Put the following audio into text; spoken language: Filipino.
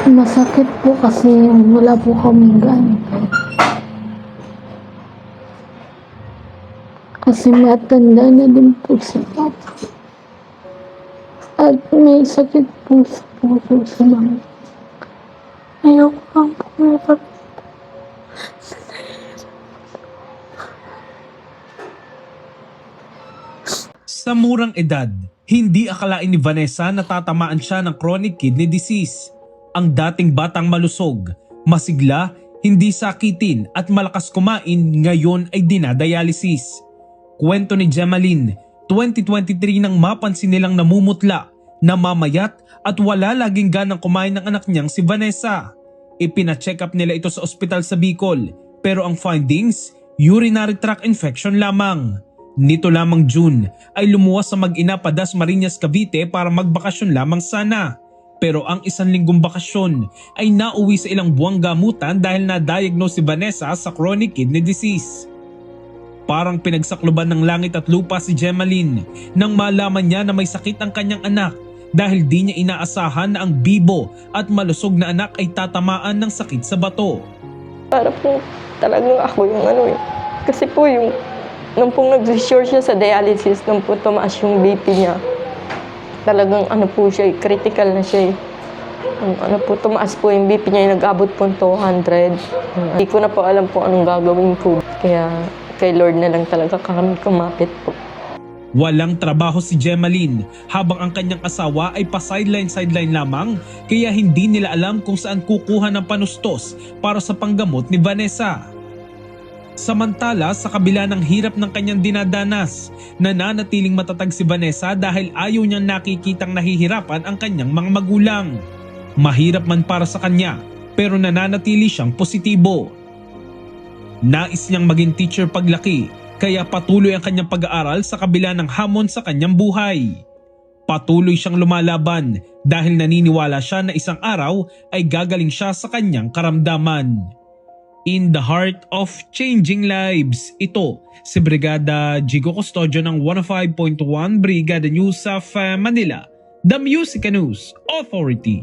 Masakit po kasi wala po kaming gamit. Kasi matanda na din po si Papa. At may sakit po sa puso si Mama. Ayoko lang po may Sa murang edad, hindi akalain ni Vanessa na tatamaan siya ng chronic kidney disease. Ang dating batang malusog, masigla, hindi sakitin at malakas kumain ngayon ay dinadialysis. Kwento ni Gemaline, 2023 nang mapansin nilang namumutla, namamayat at wala laging ganang kumain ng anak niyang si Vanessa. Ipina-check up nila ito sa ospital sa Bicol pero ang findings, urinary tract infection lamang. Nito lamang June ay lumuwas sa mag-ina pa Dasmariñas, Cavite para magbakasyon lamang sana. Pero ang isang linggong bakasyon ay nauwi sa ilang buwang gamutan dahil na-diagnose si Vanessa sa chronic kidney disease. Parang pinagsakloban ng langit at lupa si Gemaline nang malaman niya na may sakit ang kanyang anak dahil di niya inaasahan na ang bibo at malusog na anak ay tatamaan ng sakit sa bato. Para po talagang ako yung kasi po yung nung pong nag-sure siya sa dialysis, nung po tumaas yung BP niya, talagang po siya, critical na siya. Tumaas po yung BP niya, nag-abot po 200. Hindi ko na po alam po anong gagawin po. Kaya kay Lord na lang talaga kami kumapit po. Walang trabaho si Gemaline habang ang kanyang asawa ay pa-sideline lamang kaya hindi nila alam kung saan kukuha ng panustos para sa panggamot ni Vanessa. Samantala sa kabila ng hirap ng kanyang dinadanas, nananatiling matatag si Vanessa dahil ayaw niyang nakikitang nahihirapan ang kanyang mga magulang. Mahirap man para sa kanya pero nananatili siyang positibo. Nais niyang maging teacher paglaki kaya patuloy ang kanyang pag-aaral sa kabila ng hamon sa kanyang buhay. Patuloy siyang lumalaban dahil naniniwala siya na isang araw ay gagaling siya sa kanyang karamdaman. In the heart of changing lives, ito si Brigada Jigo Custodio ng 105.1 Brigada News of Manila, The Music News Authority.